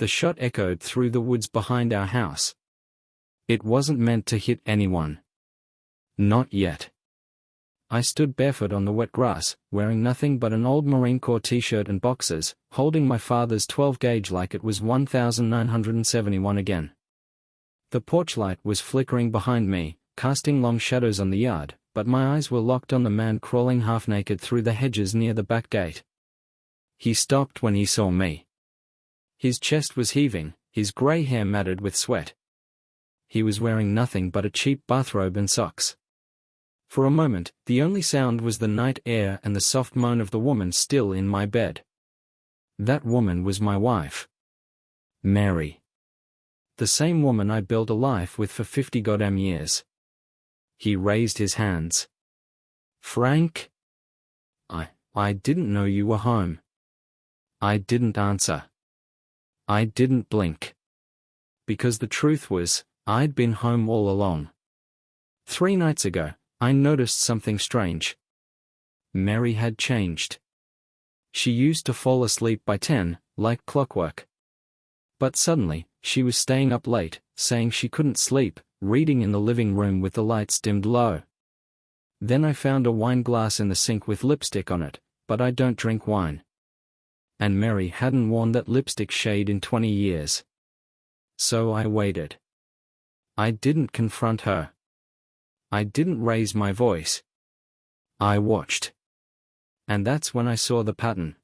The shot echoed through the woods behind our house. It wasn't meant to hit anyone. Not yet. I stood barefoot on the wet grass, wearing nothing but an old Marine Corps t-shirt and boxers, holding my father's 12-gauge like it was 1971 again. The porch light was flickering behind me, casting long shadows on the yard, but my eyes were locked on the man crawling half-naked through the hedges near the back gate. He stopped when he saw me. His chest was heaving, his grey hair matted with sweat. He was wearing nothing but a cheap bathrobe and socks. For a moment, the only sound was the night air and the soft moan of the woman still in my bed. That woman was my wife. Mary. The same woman I built a life with for 50 goddamn years. He raised his hands. Frank? I didn't know you were home. I didn't answer. I didn't blink. Because the truth was, I'd been home all along. 3 nights ago, I noticed something strange. Mary had changed. She used to fall asleep by 10, like clockwork. But suddenly, she was staying up late, saying she couldn't sleep, reading in the living room with the lights dimmed low. Then I found a wine glass in the sink with lipstick on it, but I don't drink wine. And Mary hadn't worn that lipstick shade in 20 years. So I waited. I didn't confront her. I didn't raise my voice. I watched. And that's when I saw the pattern.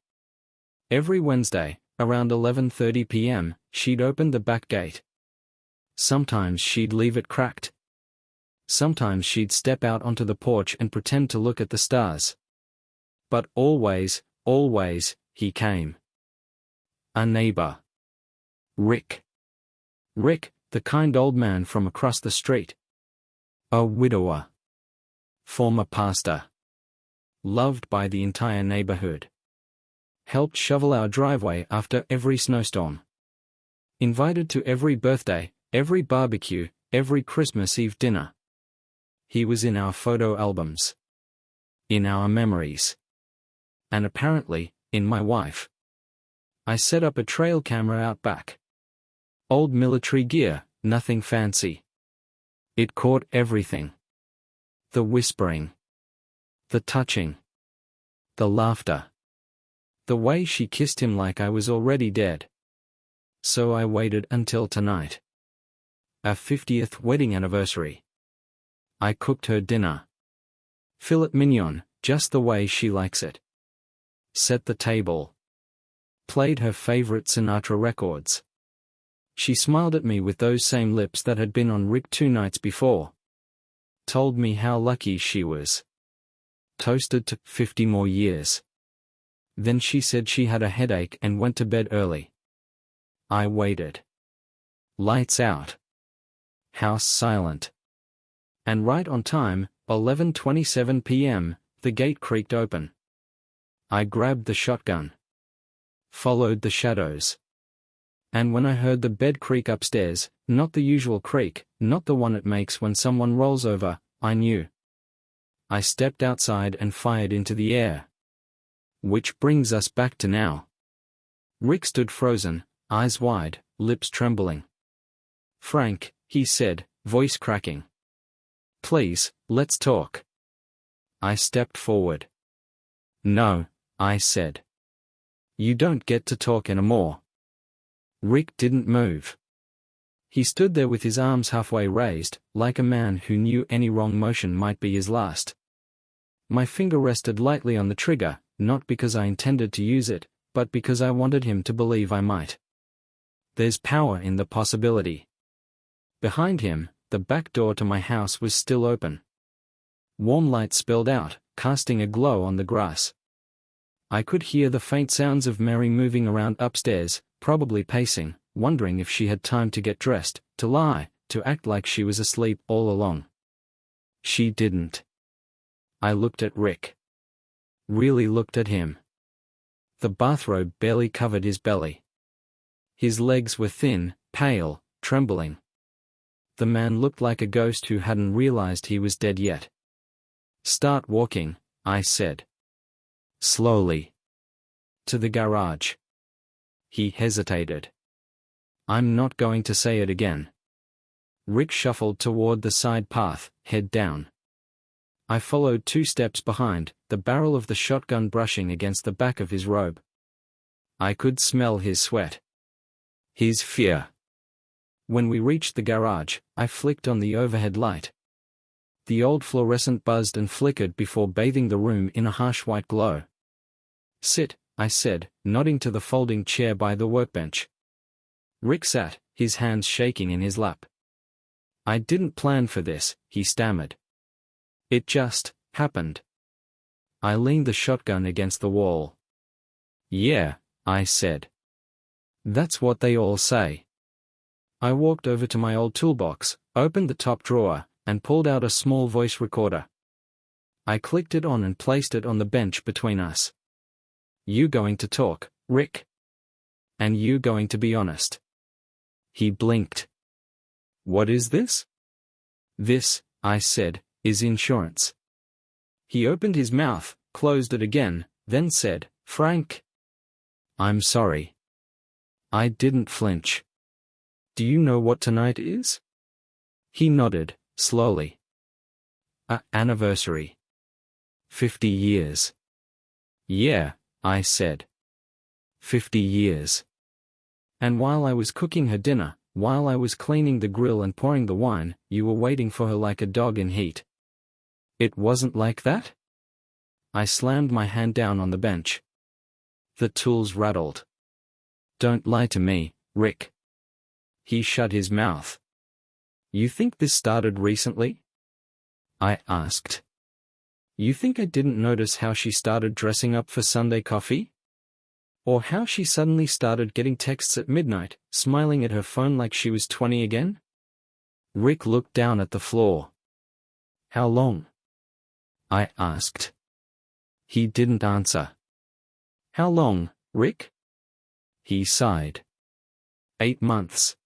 Every Wednesday, around 11:30 p.m., she'd open the back gate. Sometimes she'd leave it cracked. Sometimes she'd step out onto the porch and pretend to look at the stars. But always, he came. A neighbor. Rick. Rick, the kind old man from across the street. A widower. Former pastor. Loved by the entire neighborhood. Helped shovel our driveway after every snowstorm. Invited to every birthday, every barbecue, every Christmas Eve dinner. He was in our photo albums. In our memories. And apparently, in my wife. I set up a trail camera out back. Old military gear, nothing fancy. It caught everything. The whispering. The touching. The laughter. The way she kissed him like I was already dead. So I waited until tonight. Our 50th wedding anniversary. I cooked her dinner. Filet mignon, just the way she likes it. Set the table. Played her favorite Sinatra records. She smiled at me with those same lips that had been on Rick 2 nights before. Told me how lucky she was. Toasted to 50 more years. Then she said she had a headache and went to bed early. I waited. Lights out. House silent. And right on time, 11:27 p.m., the gate creaked open. I grabbed the shotgun. Followed the shadows. And when I heard the bed creak upstairs, not the usual creak, not the one it makes when someone rolls over, I knew. I stepped outside and fired into the air. Which brings us back to now. Rick stood frozen, eyes wide, lips trembling. Frank, he said, voice cracking. Please, let's talk. I stepped forward. No, I said. You don't get to talk anymore. Rick didn't move. He stood there with his arms halfway raised, like a man who knew any wrong motion might be his last. My finger rested lightly on the trigger, not because I intended to use it, but because I wanted him to believe I might. There's power in the possibility. Behind him, the back door to my house was still open. Warm light spilled out, casting a glow on the grass. I could hear the faint sounds of Mary moving around upstairs, probably pacing, wondering if she had time to get dressed, to lie, to act like she was asleep all along. She didn't. I looked at Rick. Really looked at him. The bathrobe barely covered his belly. His legs were thin, pale, trembling. The man looked like a ghost who hadn't realized he was dead yet. Start walking, I said. Slowly. To the garage. He hesitated. I'm not going to say it again. Rick shuffled toward the side path, head down. I followed 2 steps behind, the barrel of the shotgun brushing against the back of his robe. I could smell his sweat. His fear. When we reached the garage, I flicked on the overhead light. The old fluorescent buzzed and flickered before bathing the room in a harsh white glow. Sit, I said, nodding to the folding chair by the workbench. Rick sat, his hands shaking in his lap. I didn't plan for this, he stammered. It just happened. I leaned the shotgun against the wall. Yeah, I said. That's what they all say. I walked over to my old toolbox, opened the top drawer, and pulled out a small voice recorder. I clicked it on and placed it on the bench between us. You going to talk, Rick? And you going to be honest? He blinked. What is this? This, I said, is insurance. He opened his mouth, closed it again, then said, Frank. I'm sorry. I didn't flinch. Do you know what tonight is? He nodded, slowly. Anniversary. 50 years. Yeah, I said. 50 years. And while I was cooking her dinner, while I was cleaning the grill and pouring the wine, you were waiting for her like a dog in heat. It wasn't like that? I slammed my hand down on the bench. The tools rattled. Don't lie to me, Rick. He shut his mouth. You think this started recently? I asked. You think I didn't notice how she started dressing up for Sunday coffee? Or how she suddenly started getting texts at midnight, smiling at her phone like she was 20 again? Rick looked down at the floor. How long? I asked. He didn't answer. How long, Rick? He sighed. 8 months.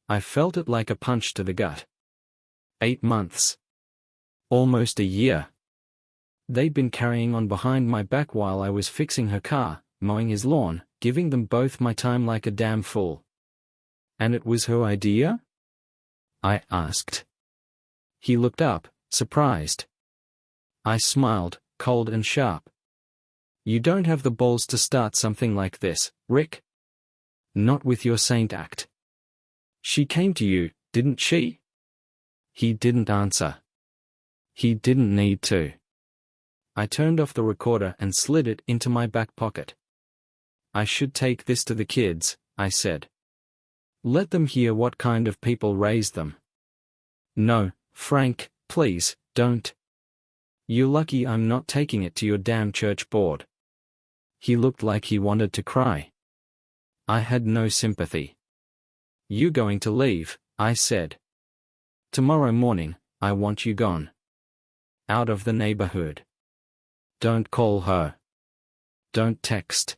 I felt it like a punch to the gut. 8 months. Almost a year. They'd been carrying on behind my back while I was fixing her car, mowing his lawn, giving them both my time like a damn fool. And it was her idea? I asked. He looked up, surprised. I smiled, cold and sharp. You don't have the balls to start something like this, Rick. Not with your saint act. She came to you, didn't she? He didn't answer. He didn't need to. I turned off the recorder and slid it into my back pocket. I should take this to the kids, I said. Let them hear what kind of people raised them. No, Frank, please, don't. You're lucky I'm not taking it to your damn church board. He looked like he wanted to cry. I had no sympathy. You going to leave, I said. Tomorrow morning, I want you gone. Out of the neighborhood. Don't call her. Don't text.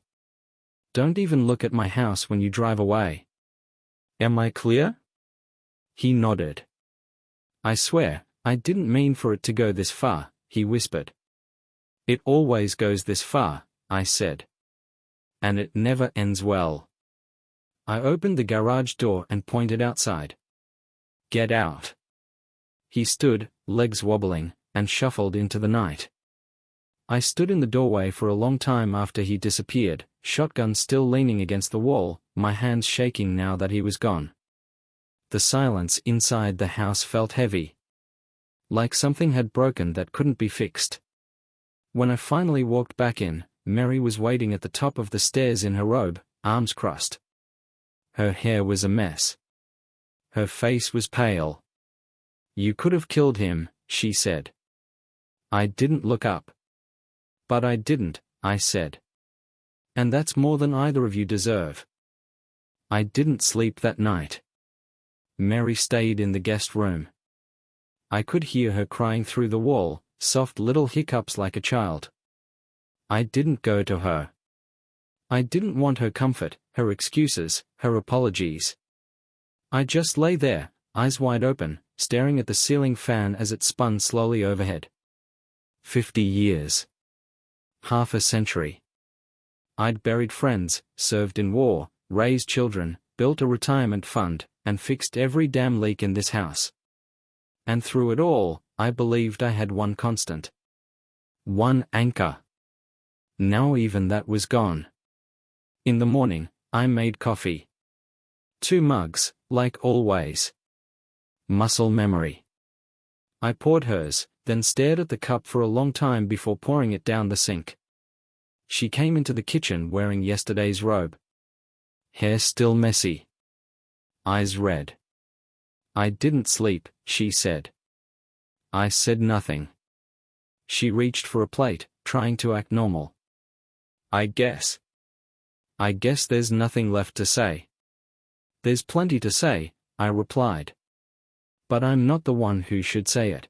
Don't even look at my house when you drive away. Am I clear? He nodded. I swear, I didn't mean for it to go this far, he whispered. It always goes this far, I said. And it never ends well. I opened the garage door and pointed outside. Get out. He stood, legs wobbling, and shuffled into the night. I stood in the doorway for a long time after he disappeared, shotgun still leaning against the wall, my hands shaking now that he was gone. The silence inside the house felt heavy. Like something had broken that couldn't be fixed. When I finally walked back in, Mary was waiting at the top of the stairs in her robe, arms crossed. Her hair was a mess. Her face was pale. You could have killed him, she said. I didn't look up. But I didn't, I said. And that's more than either of you deserve. I didn't sleep that night. Mary stayed in the guest room. I could hear her crying through the wall, soft little hiccups like a child. I didn't go to her. I didn't want her comfort, her excuses, her apologies. I just lay there, eyes wide open, staring at the ceiling fan as it spun slowly overhead. 50 years. Half a century. I'd buried friends, served in war, raised children, built a retirement fund, and fixed every damn leak in this house. And through it all, I believed I had one constant. One anchor. Now even that was gone. In the morning, I made coffee. 2 mugs, like always. Muscle memory. I poured hers, then stared at the cup for a long time before pouring it down the sink. She came into the kitchen wearing yesterday's robe. Hair still messy. Eyes red. I didn't sleep, she said. I said nothing. She reached for a plate, trying to act normal. I guess there's nothing left to say. There's plenty to say, I replied. But I'm not the one who should say it.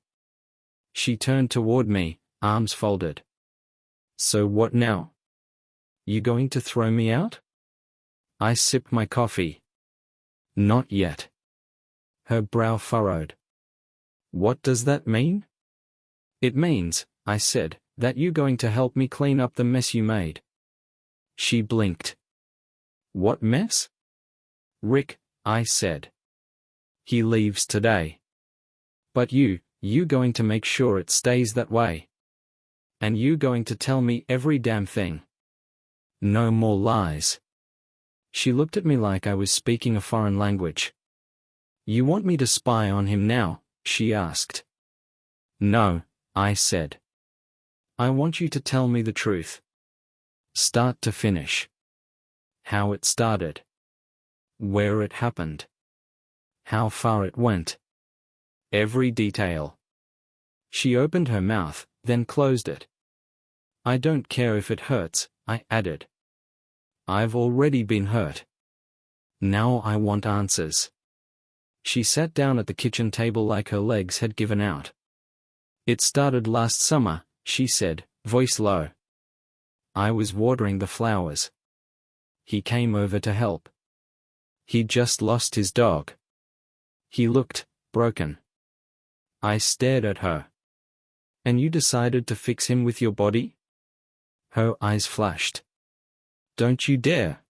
She turned toward me, arms folded. So what now? You going to throw me out? I sipped my coffee. Not yet. Her brow furrowed. What does that mean? It means, I said, that you're going to help me clean up the mess you made. She blinked. What mess? Rick, I said. He leaves today. But you going to make sure it stays that way. And you going to tell me every damn thing. No more lies. She looked at me like I was speaking a foreign language. You want me to spy on him now? She asked. No, I said. I want you to tell me the truth. Start to finish. How it started. Where it happened. How far it went. Every detail. She opened her mouth, then closed it. I don't care if it hurts, I added. I've already been hurt. Now I want answers. She sat down at the kitchen table like her legs had given out. It started last summer, she said, voice low. I was watering the flowers. He came over to help. He just lost his dog. He looked broken. I stared at her. And you decided to fix him with your body? Her eyes flashed. Don't you dare.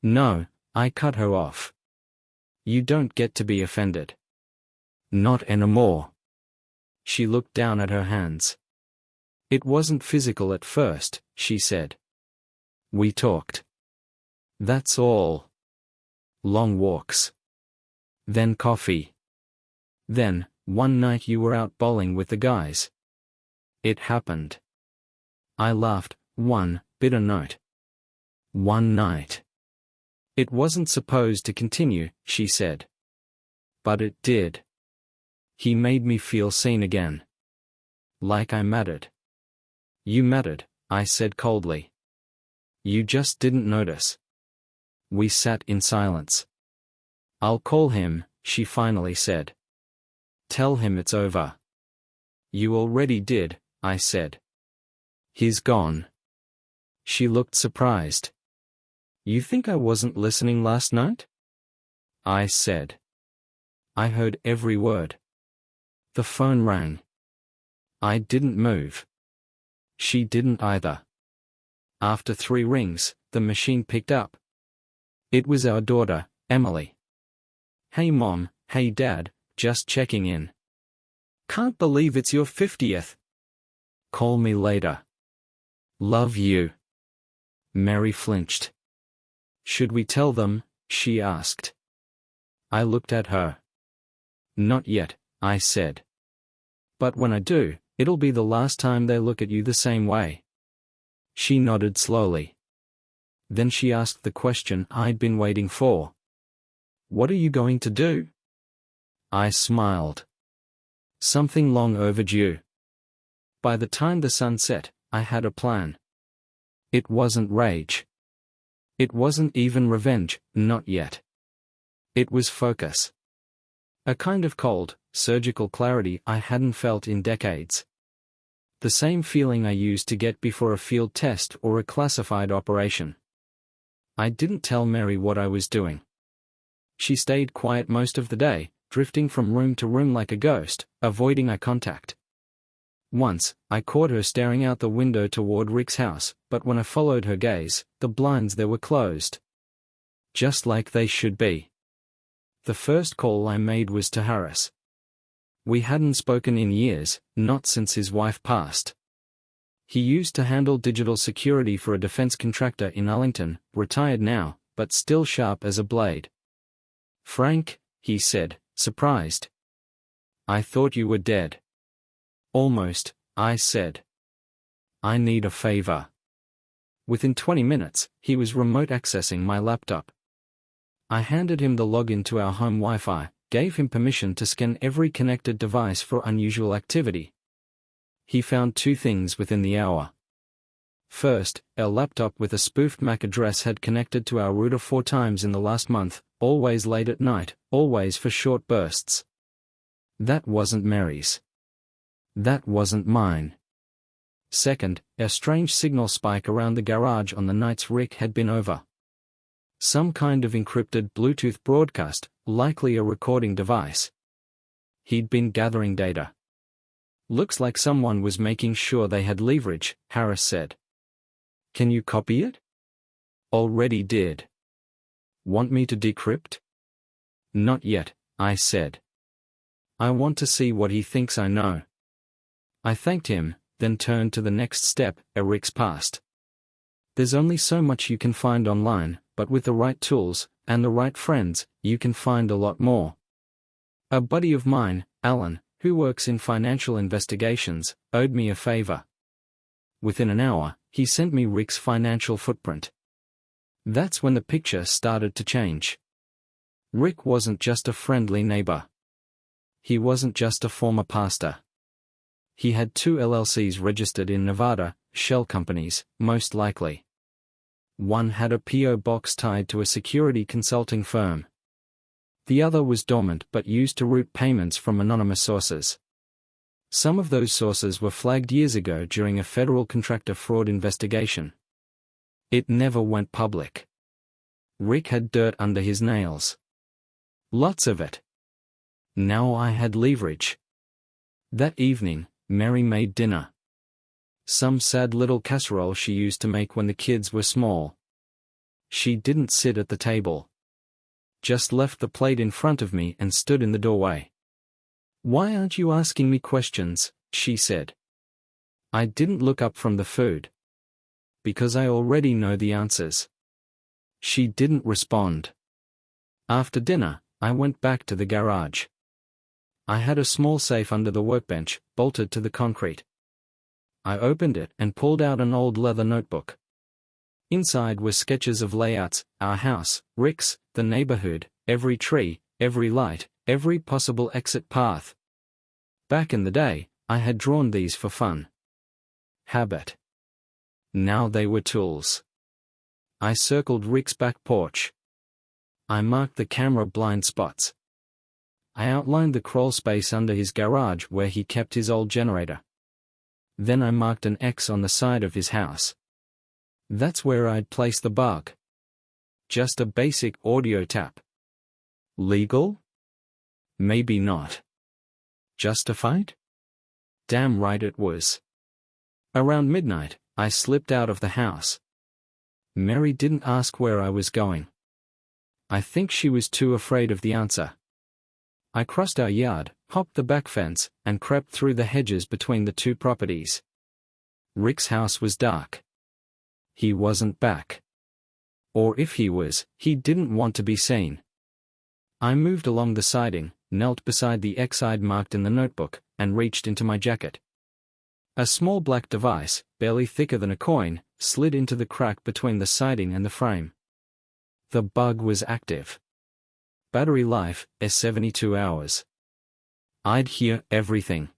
No, I cut her off. You don't get to be offended. Not anymore. She looked down at her hands. It wasn't physical at first, she said. We talked. That's all. Long walks. Then coffee. Then, one night you were out bowling with the guys. It happened. I laughed, one bitter note. One night. It wasn't supposed to continue, she said. But it did. He made me feel seen again. Like I mattered. You mattered, I said coldly. You just didn't notice. We sat in silence. I'll call him, she finally said. Tell him it's over. You already did, I said. He's gone. She looked surprised. You think I wasn't listening last night? I said. I heard every word. The phone rang. I didn't move. She didn't either. After 3 rings, the machine picked up. It was our daughter, Emily. Hey Mom, hey Dad, just checking in. Can't believe it's your 50th. Call me later. Love you. Mary flinched. Should we tell them? She asked. I looked at her. Not yet, I said. But when I do, it'll be the last time they look at you the same way. She nodded slowly. Then she asked the question I'd been waiting for. What are you going to do? I smiled. Something long overdue. By the time the sun set, I had a plan. It wasn't rage. It wasn't even revenge, not yet. It was focus. A kind of cold, surgical clarity I hadn't felt in decades. The same feeling I used to get before a field test or a classified operation. I didn't tell Mary what I was doing. She stayed quiet most of the day, drifting from room to room like a ghost, avoiding eye contact. Once, I caught her staring out the window toward Rick's house, but when I followed her gaze, the blinds there were closed. Just like they should be. The first call I made was to Harris. We hadn't spoken in years, not since his wife passed. He used to handle digital security for a defense contractor in Arlington, retired now, but still sharp as a blade. "Frank," he said, surprised. "I thought you were dead." "Almost," I said. "I need a favor." Within 20 minutes, he was remote accessing my laptop. I handed him the login to our home Wi-Fi, gave him permission to scan every connected device for unusual activity. He found two things within the hour. First, our laptop with a spoofed MAC address had connected to our router 4 times in the last month, always late at night, always for short bursts. That wasn't Mary's. That wasn't mine. Second, a strange signal spike around the garage on the nights Rick had been over. Some kind of encrypted Bluetooth broadcast, likely a recording device. He'd been gathering data. "Looks like someone was making sure they had leverage," Harris said. "Can you copy it?" "Already did." "Want me to decrypt?" "Not yet," I said. "I want to see what he thinks I know." I thanked him, then turned to the next step, Rick's past. There's only so much you can find online, but with the right tools, and the right friends, you can find a lot more. A buddy of mine, Alan, who works in financial investigations, owed me a favor. Within an hour, he sent me Rick's financial footprint. That's when the picture started to change. Rick wasn't just a friendly neighbor. He wasn't just a former pastor. He had 2 LLCs registered in Nevada, shell companies, most likely. One had a P.O. box tied to a security consulting firm. The other was dormant but used to route payments from anonymous sources. Some of those sources were flagged years ago during a federal contractor fraud investigation. It never went public. Rick had dirt under his nails. Lots of it. Now I had leverage. That evening, Mary made dinner. Some sad little casserole she used to make when the kids were small. She didn't sit at the table. Just left the plate in front of me and stood in the doorway. "Why aren't you asking me questions?" she said. I didn't look up from the food. "Because I already know the answers." She didn't respond. After dinner, I went back to the garage. I had a small safe under the workbench, bolted to the concrete. I opened it and pulled out an old leather notebook. Inside were sketches of layouts, our house, Rick's, the neighborhood, every tree, every light, every possible exit path. Back in the day, I had drawn these for fun. Habit. Now they were tools. I circled Rick's back porch. I marked the camera blind spots. I outlined the crawl space under his garage where he kept his old generator. Then I marked an X on the side of his house. That's where I'd place the bug. Just a basic audio tap. Legal? Maybe not. Justified? Damn right it was. Around midnight, I slipped out of the house. Mary didn't ask where I was going. I think she was too afraid of the answer. I crossed our yard, hopped the back fence, and crept through the hedges between the 2 properties. Rick's house was dark. He wasn't back. Or if he was, he didn't want to be seen. I moved along the siding, knelt beside the X I'd marked in the notebook, and reached into my jacket. A small black device, barely thicker than a coin, slid into the crack between the siding and the frame. The bug was active. Battery life, 72 hours. I'd hear everything.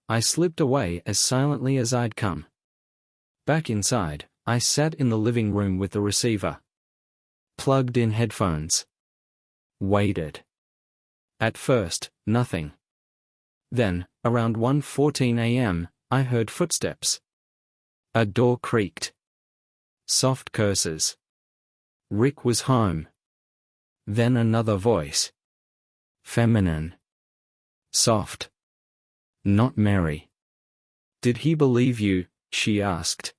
I slipped away as silently as I'd come. Back inside, I sat in the living room with the receiver. Plugged in headphones. Waited. At first, nothing. Then, around 1:14 a.m., I heard footsteps. A door creaked. Soft curses. Rick was home. Then another voice. Feminine. Soft. Not Mary. "Did he believe you?" she asked.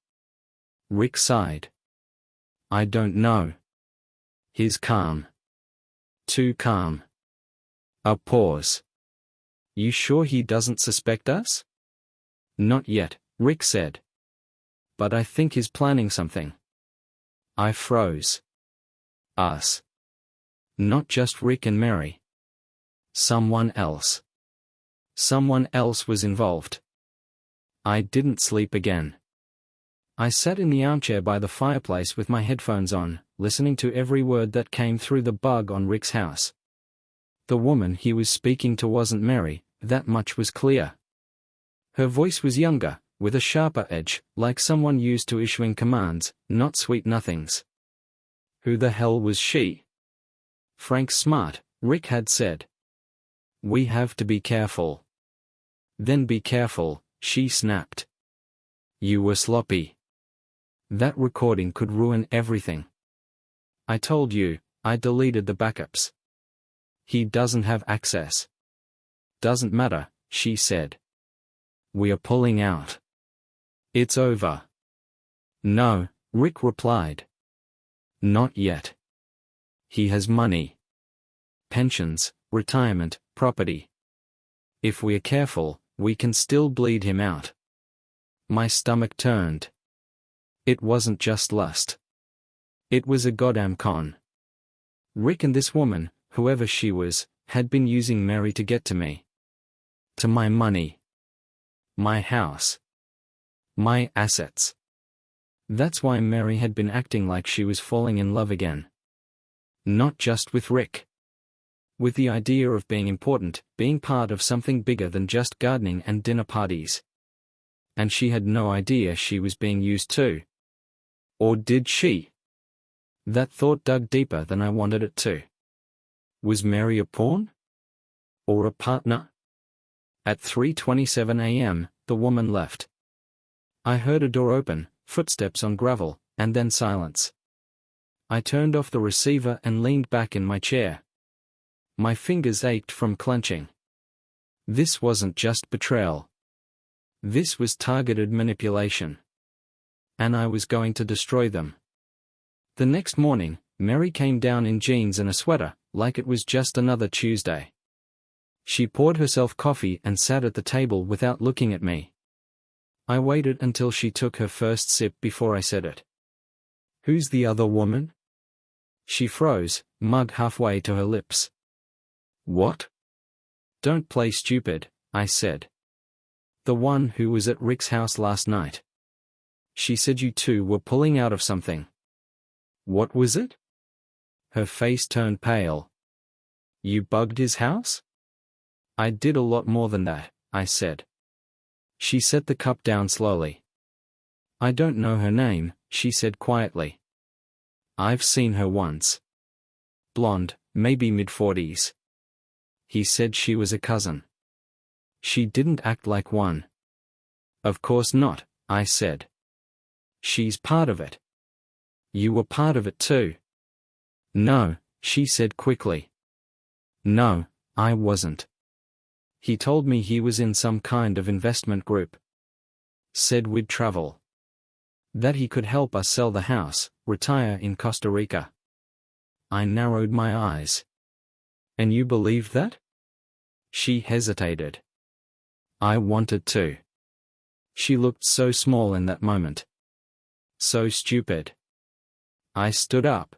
Rick sighed. "I don't know. He's calm. Too calm. A pause. You sure he doesn't suspect us? Not yet, Rick said. But I think he's planning something. I froze. Us. Not just Rick and Mary. Someone else. Someone else was involved. I didn't sleep again. I sat in the armchair by the fireplace with my headphones on, listening to every word that came through the bug on Rick's house. The woman he was speaking to wasn't Mary, that much was clear. Her voice was younger, with a sharper edge, like someone used to issuing commands, not sweet nothings. Who the hell was she? Frank's smart, Rick had said. We have to be careful. Then be careful, she snapped. You were sloppy. That recording could ruin everything. I told you, I deleted the backups. He doesn't have access. Doesn't matter, she said. We are pulling out. It's over. No, Rick replied. Not yet. He has money. Pensions, retirement, property. If we are careful, we can still bleed him out. My stomach turned. It wasn't just lust. It was a goddamn con. Rick and this woman, whoever she was, had been using Mary to get to me. To my money. My house. My assets. That's why Mary had been acting like she was falling in love again. Not just with Rick. With the idea of being important, being part of something bigger than just gardening and dinner parties. And she had no idea she was being used too. Or did she? That thought dug deeper than I wanted it to. Was Mary a pawn? Or a partner? At 3:27 a.m., the woman left. I heard a door open, footsteps on gravel, and then silence. I turned off the receiver and leaned back in my chair. My fingers ached from clenching. This wasn't just betrayal. This was targeted manipulation. And I was going to destroy them. The next morning, Mary came down in jeans and a sweater, like it was just another Tuesday. She poured herself coffee and sat at the table without looking at me. I waited until she took her first sip before I said it. Who's the other woman? She froze, mug halfway to her lips. What? Don't play stupid, I said. The one who was at Rick's house last night. She said you two were pulling out of something. What was it? Her face turned pale. You bugged his house? I did a lot more than that, I said. She set the cup down slowly. I don't know her name, she said quietly. I've seen her once. Blonde, maybe mid-40s. He said she was a cousin. She didn't act like one. Of course not, I said. She's part of it. You were part of it too. No, she said quickly. No, I wasn't. He told me he was in some kind of investment group. Said we'd travel. That he could help us sell the house, retire in Costa Rica. I narrowed my eyes. And you believed that? She hesitated. I wanted to. She looked so small in that moment. So stupid. I stood up.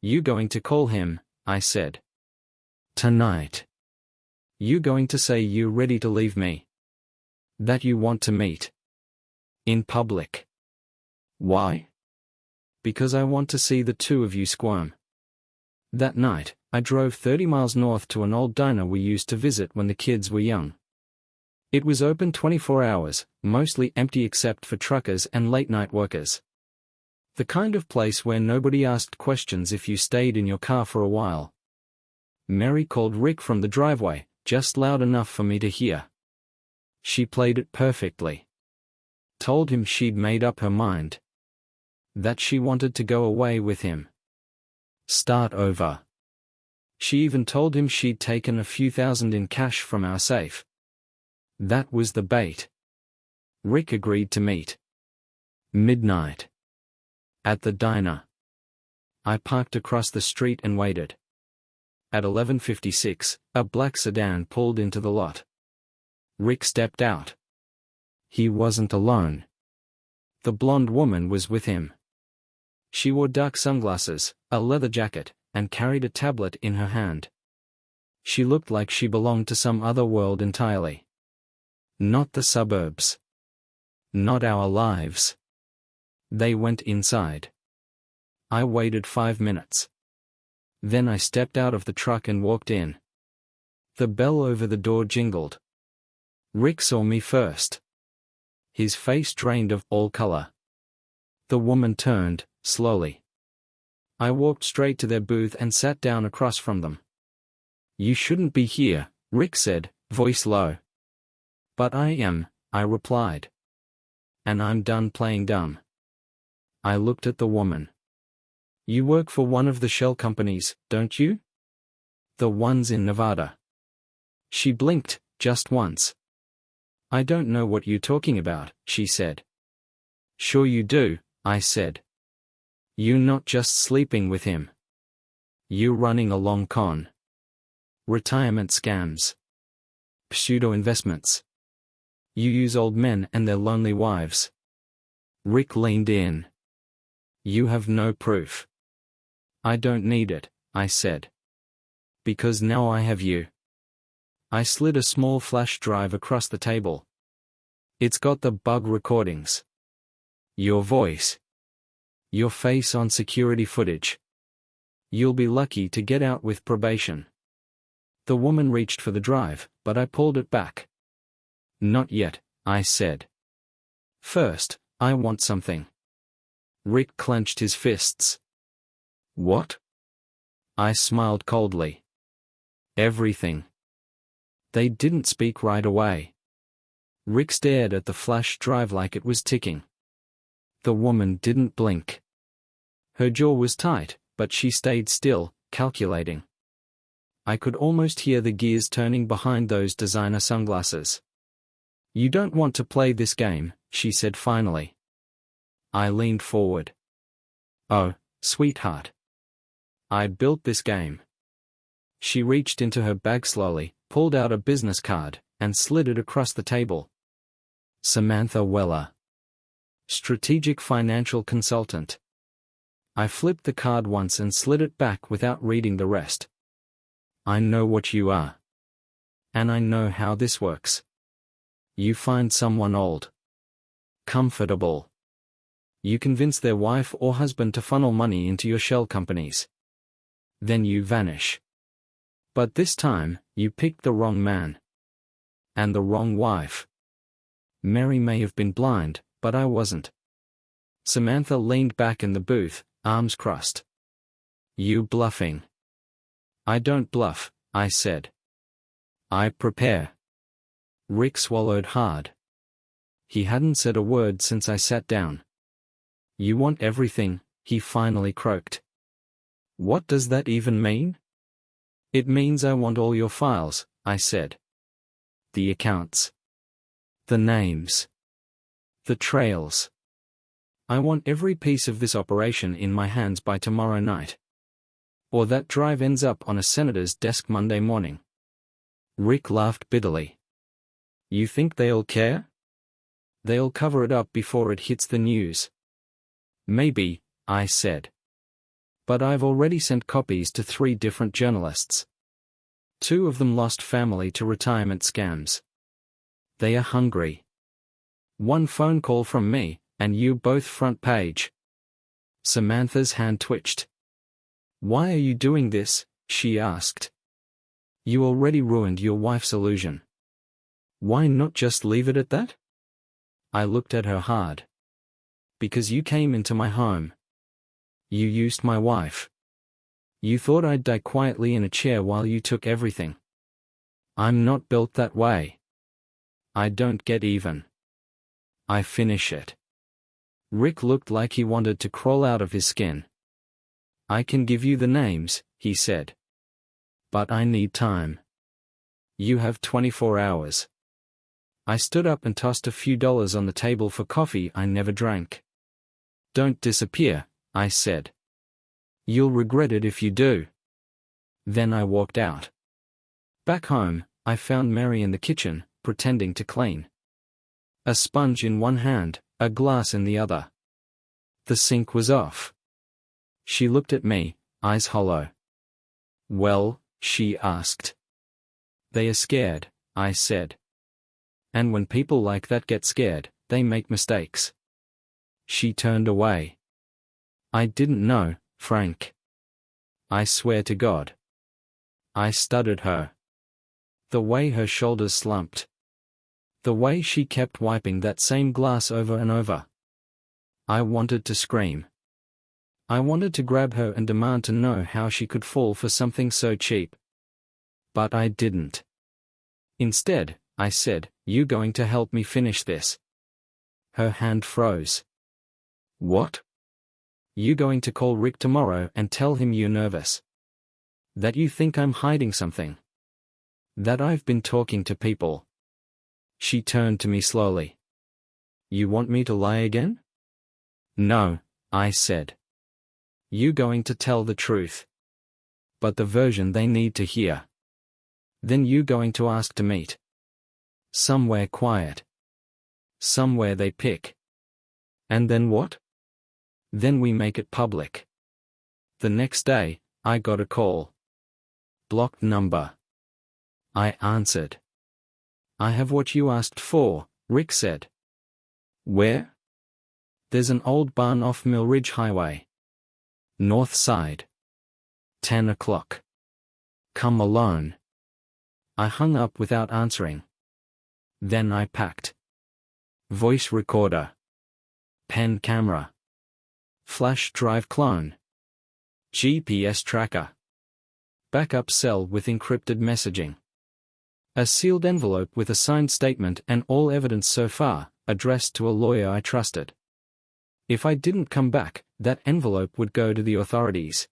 You going to call him, I said. Tonight. You going to say you're ready to leave me? That you want to meet? In public. Why? Because I want to see the two of you squirm. That night, I drove 30 miles north to an old diner we used to visit when the kids were young. It was open 24 hours, mostly empty except for truckers and late-night workers. The kind of place where nobody asked questions if you stayed in your car for a while. Mary called Rick from the driveway, just loud enough for me to hear. She played it perfectly. Told him she'd made up her mind. That she wanted to go away with him. Start over. She even told him she'd taken a few thousand in cash from our safe. That was the bait. Rick agreed to meet. Midnight. At the diner. I parked across the street and waited. At 11:56, a black sedan pulled into the lot. Rick stepped out. He wasn't alone. The blonde woman was with him. She wore dark sunglasses, a leather jacket, and carried a tablet in her hand. She looked like she belonged to some other world entirely. Not the suburbs. Not our lives. They went inside. I waited 5 minutes. Then I stepped out of the truck and walked in. The bell over the door jingled. Rick saw me first. His face drained of all color. The woman turned, slowly. I walked straight to their booth and sat down across from them. "You shouldn't be here," Rick said, voice low. "But I am," I replied. "And I'm done playing dumb." I looked at the woman. "You work for one of the shell companies, don't you? The ones in Nevada?" She blinked, just once. "I don't know what you're talking about," she said. "Sure you do," I said. "You're not just sleeping with him. You're running a long con. Retirement scams. Pseudo-investments. You use old men and their lonely wives." Rick leaned in. "You have no proof." "I don't need it," I said. "Because now I have you." I slid a small flash drive across the table. "It's got the bug recordings. Your voice. Your face on security footage. You'll be lucky to get out with probation." The woman reached for the drive, but I pulled it back. "Not yet," I said. "First, I want something." Rick clenched his fists. "What?" I smiled coldly. "Everything." They didn't speak right away. Rick stared at the flash drive like it was ticking. The woman didn't blink. Her jaw was tight, but she stayed still, calculating. I could almost hear the gears turning behind those designer sunglasses. "You don't want to play this game," she said finally. I leaned forward. "Oh, sweetheart. I built this game." She reached into her bag slowly, pulled out a business card, and slid it across the table. "Samantha Weller. Strategic Financial Consultant." I flipped the card once and slid it back without reading the rest. "I know what you are. And I know how this works. You find someone old. Comfortable. You convince their wife or husband to funnel money into your shell companies. Then you vanish. But this time, you picked the wrong man. And the wrong wife. Mary may have been blind, but I wasn't." Samantha leaned back in the booth, arms crossed. "You bluffing." "I don't bluff," I said. "I prepare." Rick swallowed hard. He hadn't said a word since I sat down. "You want everything," he finally croaked. "What does that even mean?" "It means I want all your files," I said. "The accounts. The names. The trails. I want every piece of this operation in my hands by tomorrow night. Or that drive ends up on a senator's desk Monday morning." Rick laughed bitterly. "You think they'll care? They'll cover it up before it hits the news." "Maybe," I said. "But I've already sent copies to 3 different journalists. 2 of them lost family to retirement scams. They are hungry. 1 phone call from me, and you both front page." Samantha's hand twitched. "Why are you doing this?" she asked. "You already ruined your wife's illusion. Why not just leave it at that?" I looked at her hard. "Because you came into my home. You used my wife. You thought I'd die quietly in a chair while you took everything. I'm not built that way. I don't get even. I finish it." Rick looked like he wanted to crawl out of his skin. "I can give you the names," he said. "But I need time. You have 24 hours. I stood up and tossed a few dollars on the table for coffee I never drank. "Don't disappear," I said. You'll regret it if you do. Then I walked out. Back home, I found Mary in the kitchen, pretending to clean. A sponge in one hand, a glass in the other. The sink was off. She looked at me, eyes hollow. "Well?" she asked. "They are scared," I said. "And when people like that get scared, they make mistakes." She turned away. "I didn't know, Frank. I swear to God." I stuttered her. The way her shoulders slumped. The way she kept wiping that same glass over and over. I wanted to scream. I wanted to grab her and demand to know how she could fall for something so cheap. But I didn't. Instead, I said, "You going to help me finish this?" Her hand froze. "What? You going to call Rick tomorrow and tell him you're nervous? That you think I'm hiding something? That I've been talking to people?" She turned to me slowly. "You want me to lie again?" "No," I said. "You going to tell the truth. But the version they need to hear. Then you going to ask to meet. Somewhere quiet. Somewhere they pick. And then what?" "Then we make it public." The next day, I got a call. "Blocked number." I answered. "I have what you asked for," Rick said. "Where?" "There's an old barn off Mill Ridge Highway. North side. 10 o'clock. Come alone." I hung up without answering. Then I packed. Voice recorder. Pen camera. Flash drive clone. GPS tracker. Backup cell with encrypted messaging. A sealed envelope with a signed statement and all evidence so far, addressed to a lawyer I trusted. If I didn't come back, that envelope would go to the authorities.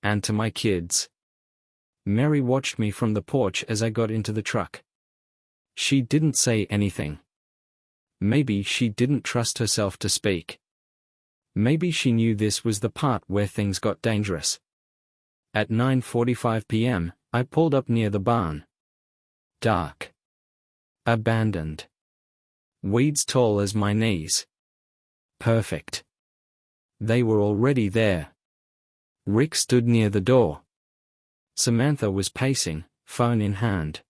And to my kids. Mary watched me from the porch as I got into the truck. She didn't say anything. Maybe she didn't trust herself to speak. Maybe she knew this was the part where things got dangerous. At 9:45 p.m., I pulled up near the barn. Dark. Abandoned. Weeds tall as my knees. Perfect. They were already there. Rick stood near the door. Samantha was pacing, phone in hand.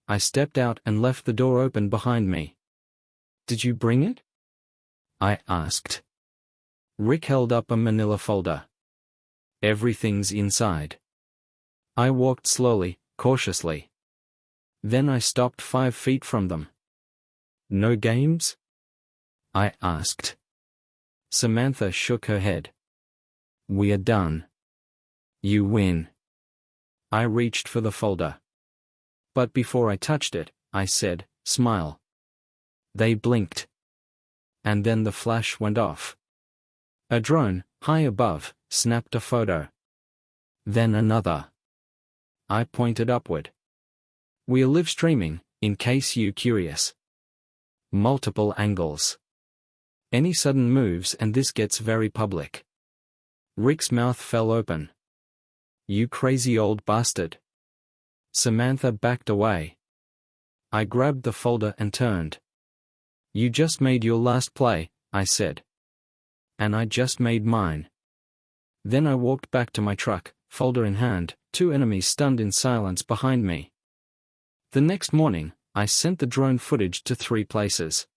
I stepped out and left the door open behind me. "Did you bring it?" I asked. Rick held up a manila folder. "Everything's inside." I walked slowly, cautiously. Then I stopped 5 feet from them. "No games?" I asked. Samantha shook her head. "We are done. You win." I reached for the folder. But before I touched it, I said, "Smile." They blinked. And then the flash went off. A drone, high above, snapped a photo. Then another. I pointed upward. "We're live streaming, in case you're curious. Multiple angles. Any sudden moves and this gets very public." Rick's mouth fell open. "You crazy old bastard." Samantha backed away. I grabbed the folder and turned. "You just made your last play," I said. "And I just made mine." Then I walked back to my truck, folder in hand, 2 enemies stunned in silence behind me. The next morning, I sent the drone footage to 3 places.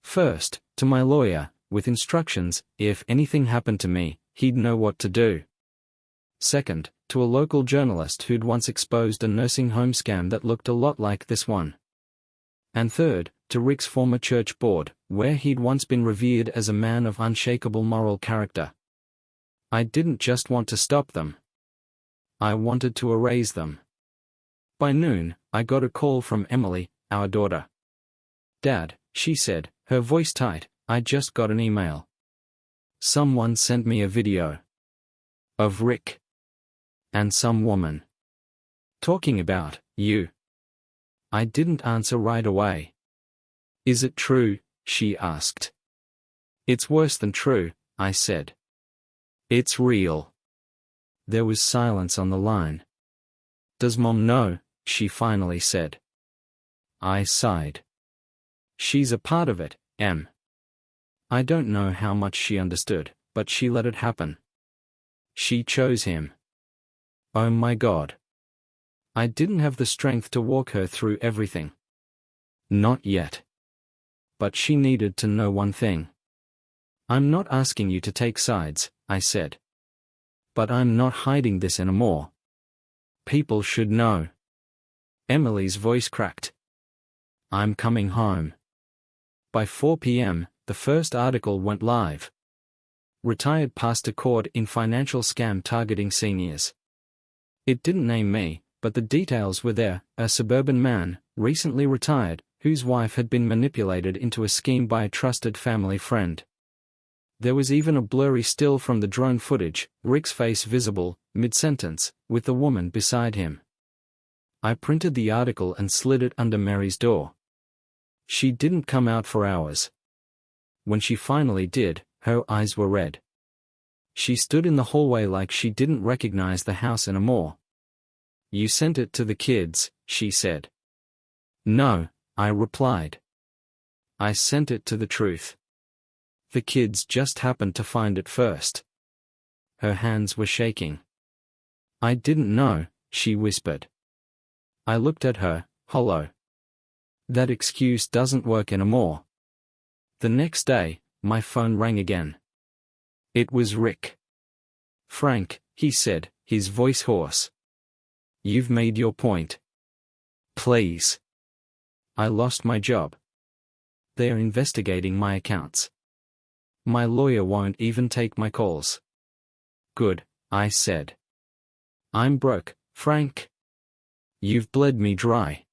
First, to my lawyer, with instructions, if anything happened to me, he'd know what to do. Second, to a local journalist who'd once exposed a nursing home scam that looked a lot like this one. And third, to Rick's former church board, where he'd once been revered as a man of unshakable moral character. I didn't just want to stop them. I wanted to erase them. By noon, I got a call from Emily, our daughter. "Dad," she said, her voice tight, "I just got an email. Someone sent me a video. Of Rick. And some woman. Talking about you." I didn't answer right away. "Is it true?" she asked. "It's worse than true," I said. It's real. There was silence on the line. Does Mom know? She finally said. I sighed. She's a part of it, Em. I don't know how much she understood, but she let it happen. She chose him. Oh my God. I didn't have the strength to walk her through everything. Not yet. But she needed to know one thing. I'm not asking you to take sides, I said. But I'm not hiding this anymore. People should know. Emily's voice cracked. I'm coming home. By 4 p.m., the first article went live. Retired pastor caught in financial scam targeting seniors. It didn't name me, but the details were there: a suburban man, recently retired, whose wife had been manipulated into a scheme by a trusted family friend. There was even a blurry still from the drone footage, Rick's face visible, mid-sentence, with the woman beside him. I printed the article and slid it under Mary's door. She didn't come out for hours. When she finally did, her eyes were red. She stood in the hallway like she didn't recognize the house anymore. You sent it to the kids, she said. No, I replied. I sent it to the truth. The kids just happened to find it first. Her hands were shaking. I didn't know, she whispered. I looked at her, hollow. That excuse doesn't work anymore. The next day, my phone rang again. It was Rick. Frank, he said, his voice hoarse. You've made your point. Please. I lost my job. They're investigating my accounts. My lawyer won't even take my calls. Good, I said. I'm broke, Frank. You've bled me dry.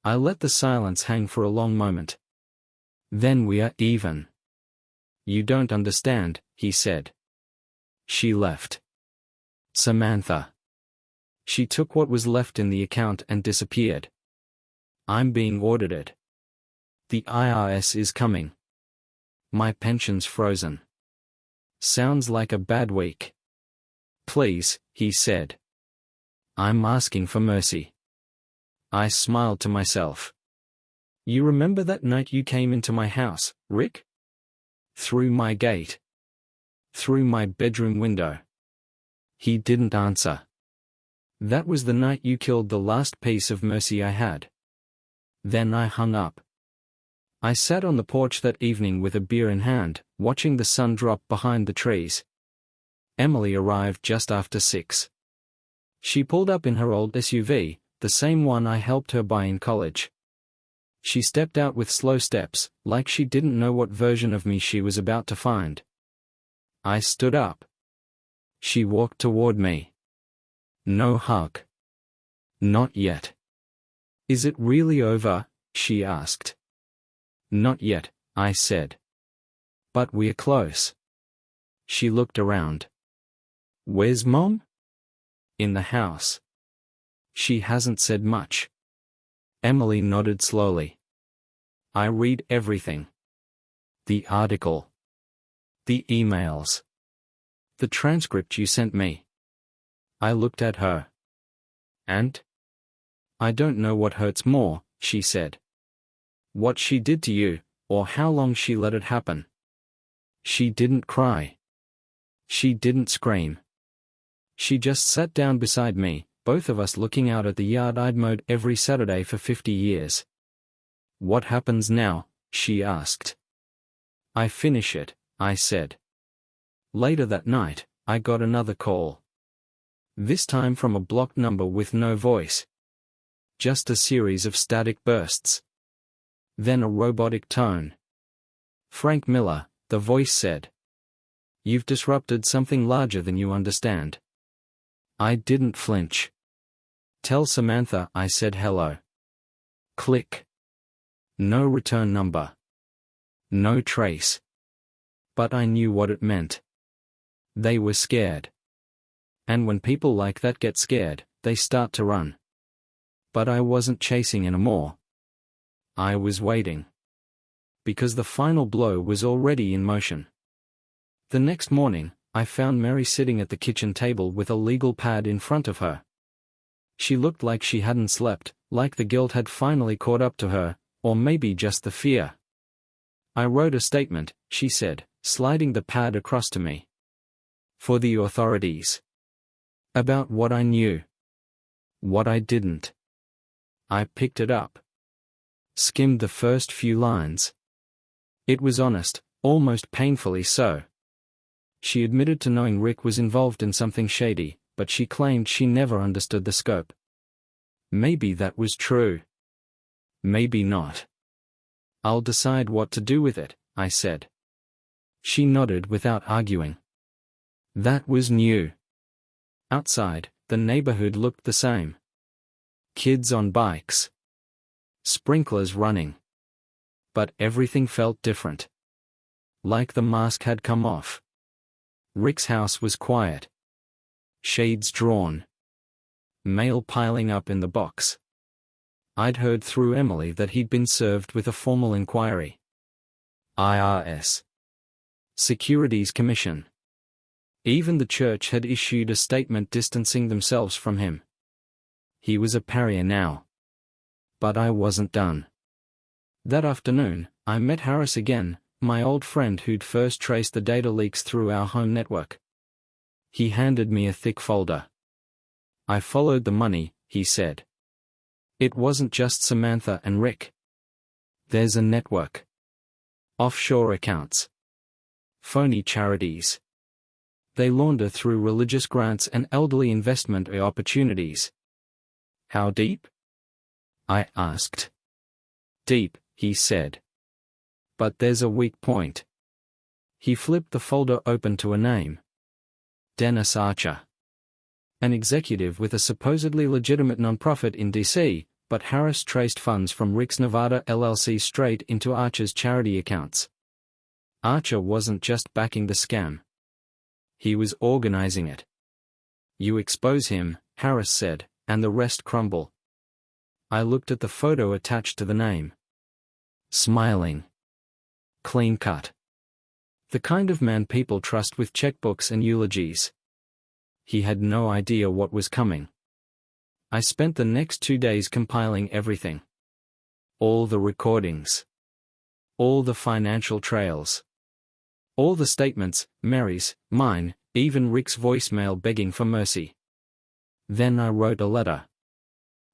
I let the silence hang for a long moment. Then we are even. You don't understand, he said. She left. Samantha. She took what was left in the account and disappeared. I'm being audited. The IRS is coming. My pension's frozen. Sounds like a bad week. Please, he said. I'm asking for mercy. I smiled to myself. You remember that night you came into my house, Rick? Through my gate. Through my bedroom window. He didn't answer. That was the night you killed the last piece of mercy I had. Then I hung up. I sat on the porch that evening with a beer in hand, watching the sun drop behind the trees. Emily arrived just after 6. She pulled up in her old SUV, the same one I helped her buy in college. She stepped out with slow steps, like she didn't know what version of me she was about to find. I stood up. She walked toward me. No hug. Not yet. Is it really over? She asked. Not yet, I said. But we're close. She looked around. Where's Mom? In the house. She hasn't said much. Emily nodded slowly. I read everything. The article. The emails. The transcript you sent me. I looked at her. And? I don't know what hurts more, she said. What she did to you, or how long she let it happen. She didn't cry. She didn't scream. She just sat down beside me, both of us looking out at the yard I'd mowed every Saturday for 50 years. What happens now? She asked. I finish it, I said. Later that night, I got another call. This time from a blocked number with no voice. Just a series of static bursts. Then a robotic tone. Frank Miller, the voice said. You've disrupted something larger than you understand. I didn't flinch. Tell Samantha I said hello. Click. No return number. No trace. But I knew what it meant. They were scared. And when people like that get scared, they start to run. But I wasn't chasing anymore. I was waiting. Because the final blow was already in motion. The next morning, I found Mary sitting at the kitchen table with a legal pad in front of her. She looked like she hadn't slept, like the guilt had finally caught up to her, or maybe just the fear. "I wrote a statement," she said, sliding the pad across to me. "For the authorities. About what I knew. What I didn't." I picked it up. Skimmed the first few lines. It was honest, almost painfully so. She admitted to knowing Rick was involved in something shady, but she claimed she never understood the scope. Maybe that was true. Maybe not. "I'll decide what to do with it," I said. She nodded without arguing. That was new. Outside, the neighborhood looked the same. Kids on bikes. Sprinklers running. But everything felt different. Like the mask had come off. Rick's house was quiet. Shades drawn. Mail piling up in the box. I'd heard through Emily that he'd been served with a formal inquiry. IRS. Securities Commission. Even the church had issued a statement distancing themselves from him. He was a pariah now. But I wasn't done. That afternoon, I met Harris again, my old friend who'd first traced the data leaks through our home network. He handed me a thick folder. "I followed the money," he said. "It wasn't just Samantha and Rick. There's a network. Offshore accounts. Phony charities. They launder through religious grants and elderly investment opportunities." "How deep?" I asked. "Deep," he said. "But there's a weak point." He flipped the folder open to a name. Dennis Archer. An executive with a supposedly legitimate nonprofit in D.C., but Harris traced funds from Rick's Nevada LLC straight into Archer's charity accounts. Archer wasn't just backing the scam. He was organizing it. "You expose him," Harris said, "and the rest crumble." I looked at the photo attached to the name. Smiling. Clean cut. The kind of man people trust with checkbooks and eulogies. He had no idea what was coming. I spent the next 2 days compiling everything. All the recordings. All the financial trails. All the statements, Mary's, mine, even Rick's voicemail begging for mercy. Then I wrote a letter.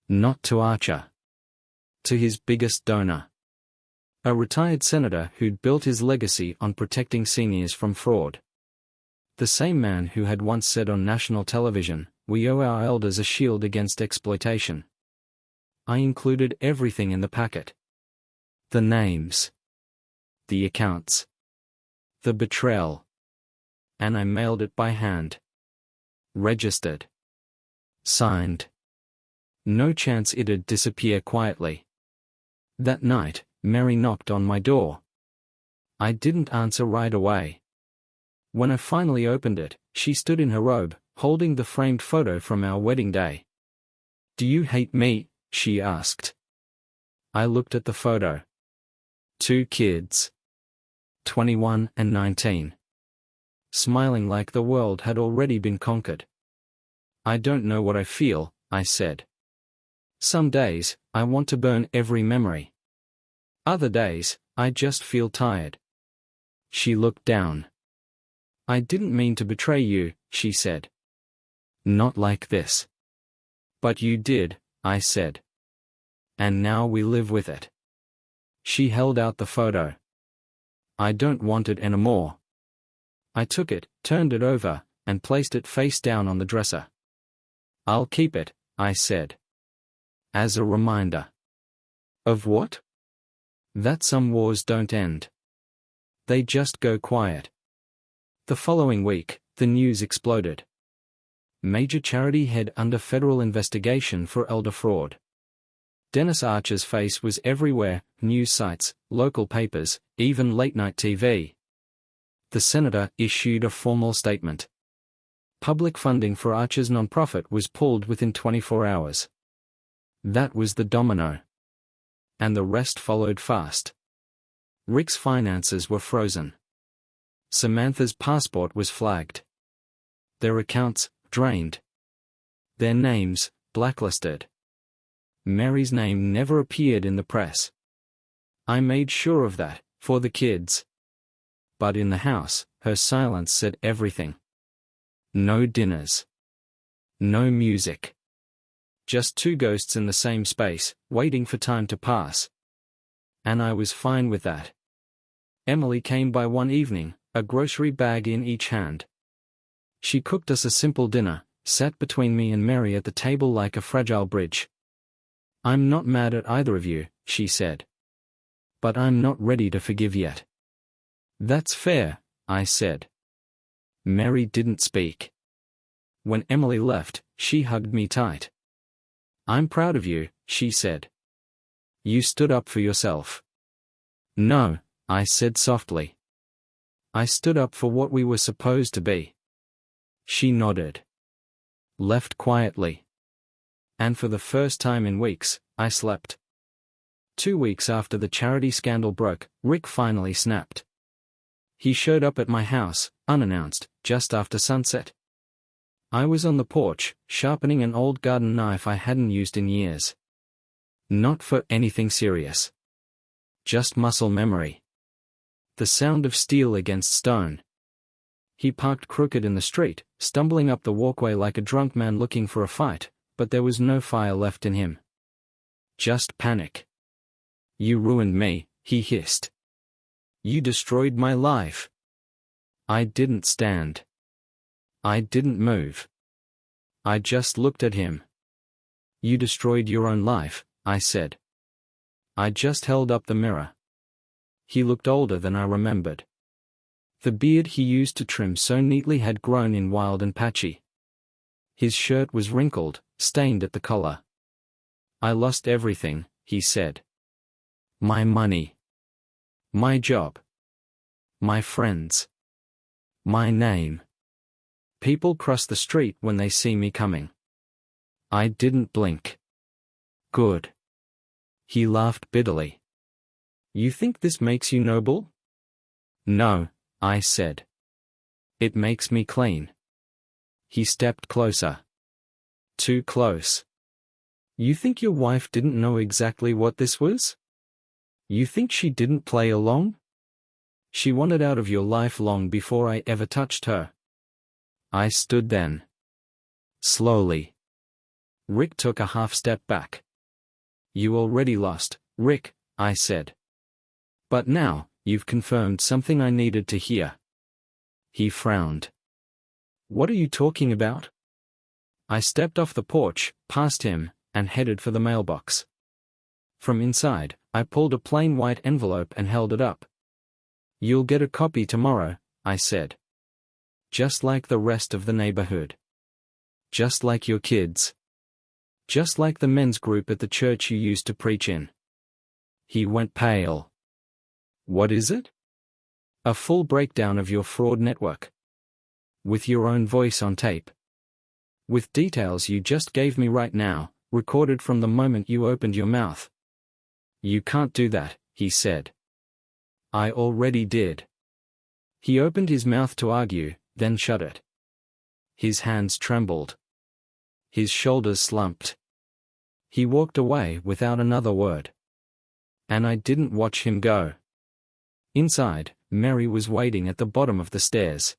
Not to Archer. To his biggest donor. A retired senator who'd built his legacy on protecting seniors from fraud. The same man who had once said on national television, "We owe our elders a shield against exploitation." I included everything in the packet. The names. The accounts. The betrayal. And I mailed it by hand. Registered. Signed. No chance it'd disappear quietly. That night, Mary knocked on my door. I didn't answer right away. When I finally opened it, she stood in her robe, holding the framed photo from our wedding day. "Do you hate me?" she asked. I looked at the photo. 2 kids. 21 and 19. Smiling like the world had already been conquered. "I don't know what I feel," I said. "Some days, I want to burn every memory. Other days, I just feel tired." She looked down. "I didn't mean to betray you," she said. "Not like this." "But you did," I said. "And now we live with it." She held out the photo. "I don't want it anymore." I took it, turned it over, and placed it face down on the dresser. "I'll keep it," I said. As a reminder. Of what? That some wars don't end. They just go quiet. The following week, the news exploded. Major charity head under federal investigation for elder fraud. Dennis Archer's face was everywhere, news sites, local papers, even late-night TV. The senator issued a formal statement. Public funding for Archer's nonprofit was pulled within 24 hours. That was the domino. And the rest followed fast. Rick's finances were frozen. Samantha's passport was flagged. their accounts drained, their names blacklisted. Mary's name never appeared in the press. I made sure of that, for the kids. But in the house, her silence said everything. No dinners. No music. Just two ghosts in the same space, waiting for time to pass. And I was fine with that. Emily came by one evening, a grocery bag in each hand. She cooked us a simple dinner, sat between me and Mary at the table like a fragile bridge. "I'm not mad at either of you," she said. "But I'm not ready to forgive yet." "That's fair," I said. Mary didn't speak. When Emily left, she hugged me tight. "I'm proud of you," she said. "You stood up for yourself." "No," I said softly. "I stood up for what we were supposed to be." She nodded. Left quietly. And for the first time in weeks, I slept. 2 weeks after the charity scandal broke, Rick finally snapped. He showed up at my house, unannounced, just after sunset. I was on the porch, sharpening an old garden knife I hadn't used in years. Not for anything serious. Just muscle memory. The sound of steel against stone. He parked crooked in the street, stumbling up the walkway like a drunk man looking for a fight, but there was no fire left in him. Just panic. "You ruined me," he hissed. "You destroyed my life." I didn't stand. I didn't move. I just looked at him. "You destroyed your own life," I said. I just held up the mirror. He looked older than I remembered. The beard he used to trim so neatly had grown in wild and patchy. His shirt was wrinkled, stained at the collar. "I lost everything," he said. "My money. My job. My friends. My name. People cross the street when they see me coming." I didn't blink. "Good." He laughed bitterly. "You think this makes you noble?" "No," I said. "It makes me clean." He stepped closer. Too close. "You think your wife didn't know exactly what this was? You think she didn't play along? She wanted out of your life long before I ever touched her." I stood then. Slowly. Rick took a half step back. "You already lost, Rick," I said. "But now, you've confirmed something I needed to hear." He frowned. "What are you talking about?" I stepped off the porch, past him, and headed for the mailbox. From inside, I pulled a plain white envelope and held it up. "You'll get a copy tomorrow," I said. "Just like the rest of the neighborhood. Just like your kids. Just like the men's group at the church you used to preach in." He went pale. "What is it?" "A full breakdown of your fraud network. With your own voice on tape. With details you just gave me right now, recorded from the moment you opened your mouth." "You can't do that," he said. "I already did." He opened his mouth to argue, then shut it. His hands trembled. His shoulders slumped. He walked away without another word. And I didn't watch him go. Inside, Mary was waiting at the bottom of the stairs.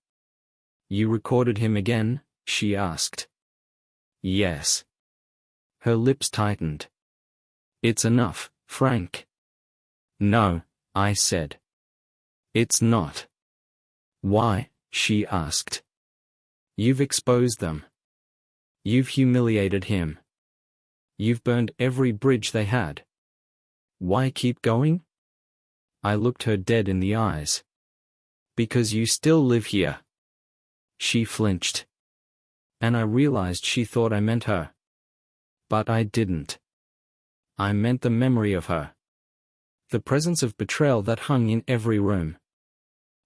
"You recorded him again?" she asked. "Yes." Her lips tightened. "It's enough, Frank." "No," I said. "It's not." "Why?" she asked. "You've exposed them. You've humiliated him. You've burned every bridge they had. Why keep going?" I looked her dead in the eyes. "Because you still live here." She flinched. And I realized she thought I meant her. But I didn't. I meant the memory of her. The presence of betrayal that hung in every room.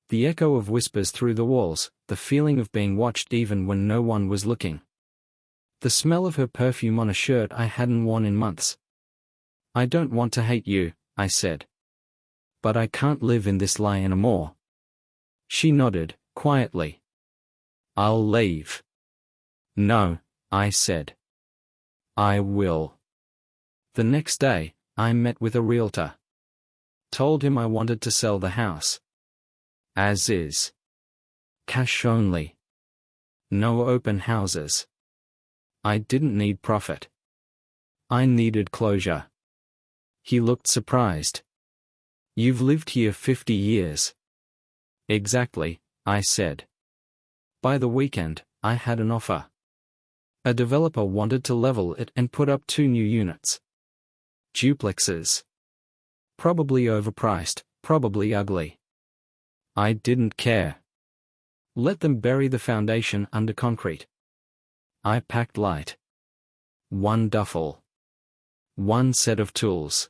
The echo of whispers through the walls, the feeling of being watched even when no one was looking. The smell of her perfume on a shirt I hadn't worn in months. "I don't want to hate you," I said. "But I can't live in this lie anymore." She nodded, quietly. "I'll leave." No, I said. I will. The next day, I met with a realtor. Told him I wanted to sell the house. As is. Cash only. No open houses. I didn't need profit. I needed closure. He looked surprised. You've lived here 50 years. Exactly, I said. By the weekend, I had an offer. A developer wanted to level it and put up 2 new units. Duplexes. Probably overpriced, probably ugly. I didn't care. Let them bury the foundation under concrete. I packed light. 1 duffel. 1 set of tools.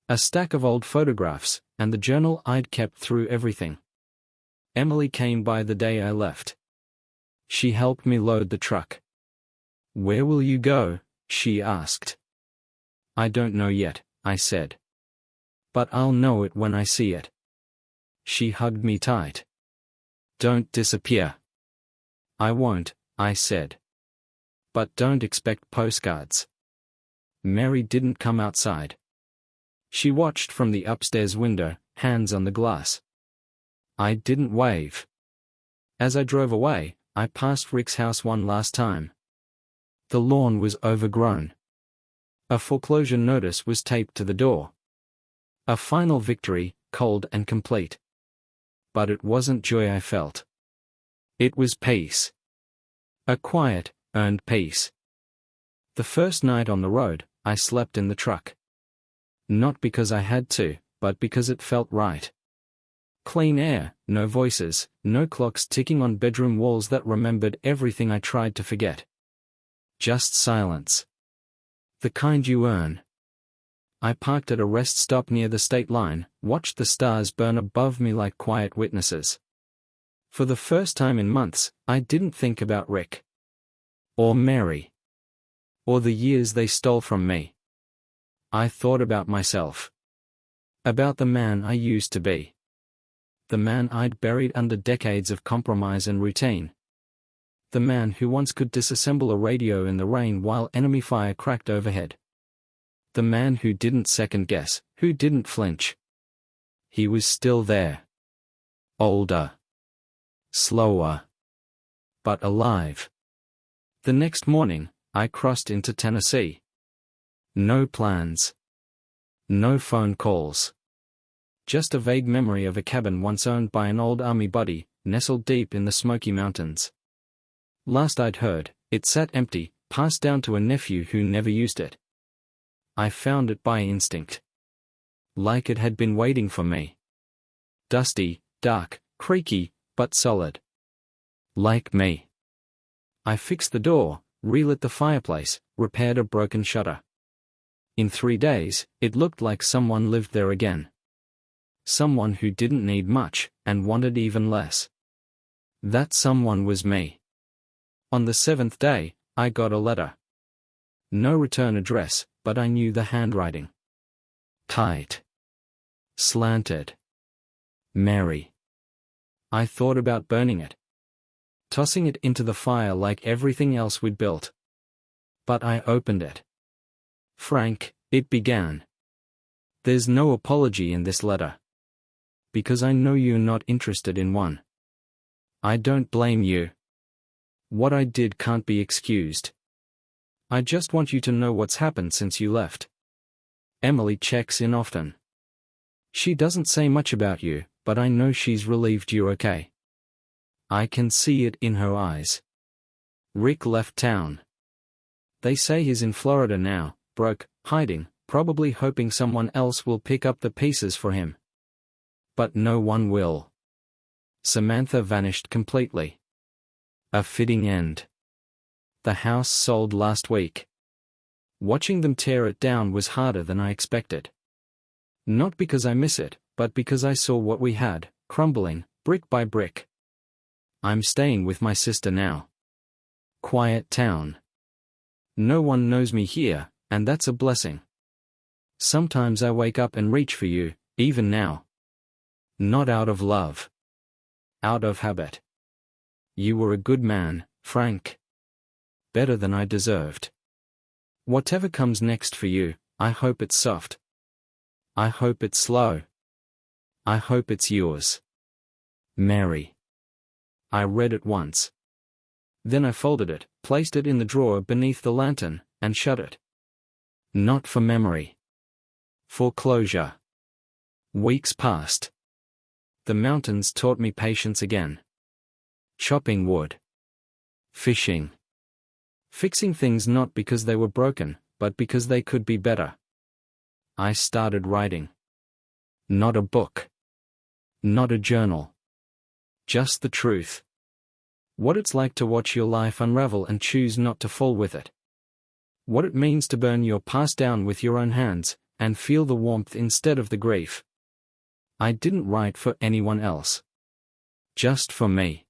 A stack of old photographs, and the journal I'd kept through everything. Emily came by the day I left. She helped me load the truck. Where will you go? She asked. I don't know yet, I said. But I'll know it when I see it. She hugged me tight. Don't disappear. I won't, I said. But don't expect postcards. Mary didn't come outside. She watched from the upstairs window, hands on the glass. I didn't wave. As I drove away, I passed Rick's house one last time. The lawn was overgrown. A foreclosure notice was taped to the door. A final victory, cold and complete. But it wasn't joy I felt. It was peace. A quiet, earned peace. The first night on the road, I slept in the truck. Not because I had to, but because it felt right. Clean air, no voices, no clocks ticking on bedroom walls that remembered everything I tried to forget. Just silence. The kind you earn. I parked at a rest stop near the state line, watched the stars burn above me like quiet witnesses. For the first time in months, I didn't think about Rick. Or Mary. Or the years they stole from me. I thought about myself. About the man I used to be. The man I'd buried under decades of compromise and routine. The man who once could disassemble a radio in the rain while enemy fire cracked overhead. The man who didn't second guess, who didn't flinch. He was still there. Older. Slower. But alive. The next morning, I crossed into Tennessee. No plans. No phone calls. Just a vague memory of a cabin once owned by an old army buddy, nestled deep in the Smoky Mountains. Last I'd heard, it sat empty, passed down to a nephew who never used it. I found it by instinct. Like it had been waiting for me. Dusty, dark, creaky, but solid. Like me. I fixed the door, relit the fireplace, repaired a broken shutter. In 3 days, it looked like someone lived there again. Someone who didn't need much, and wanted even less. That someone was me. On the 7th day, I got a letter. No return address, but I knew the handwriting. Tight. Slanted. Mary. I thought about burning it. Tossing it into the fire like everything else we'd built. But I opened it. Frank, it began. There's no apology in this letter. Because I know you're not interested in one. I don't blame you. What I did can't be excused. I just want you to know what's happened since you left. Emily checks in often. She doesn't say much about you, but I know she's relieved you're okay. I can see it in her eyes. Rick left town. They say he's in Florida now, broke, hiding, probably hoping someone else will pick up the pieces for him. But no one will. Samantha vanished completely. A fitting end. The house sold last week. Watching them tear it down was harder than I expected. Not because I miss it, but because I saw what we had, crumbling, brick by brick. I'm staying with my sister now. Quiet town. No one knows me here, and that's a blessing. Sometimes I wake up and reach for you, even now. Not out of love. Out of habit. You were a good man, Frank. better than I deserved. Whatever comes next for you, I hope it's soft. I hope it's slow. I hope it's yours. Mary. I read it once. Then I folded it, placed it in the drawer beneath the lantern, and shut it. Not for memory. For closure. Weeks passed. The mountains taught me patience again. Chopping wood. Fishing. Fixing things not because they were broken, but because they could be better. I started writing. Not a book. Not a journal. Just the truth. What it's like to watch your life unravel and choose not to fall with it. What it means to burn your past down with your own hands, and feel the warmth instead of the grief. I didn't write for anyone else. Just for me.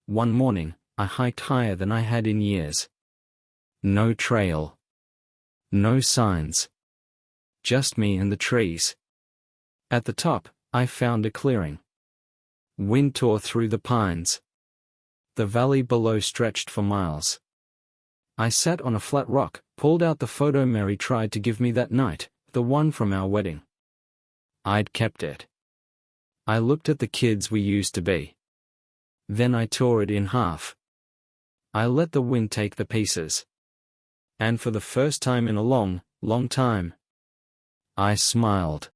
One morning, I hiked higher than I had in years. No trail. No signs. Just me and the trees. At the top, I found a clearing. Wind tore through the pines. The valley below stretched for miles. I sat on a flat rock, pulled out the photo Mary tried to give me that night, the one from our wedding. I'd kept it. I looked at the kids we used to be. Then I tore it in half. I let the wind take the pieces. And for the first time in a long, long time, I smiled.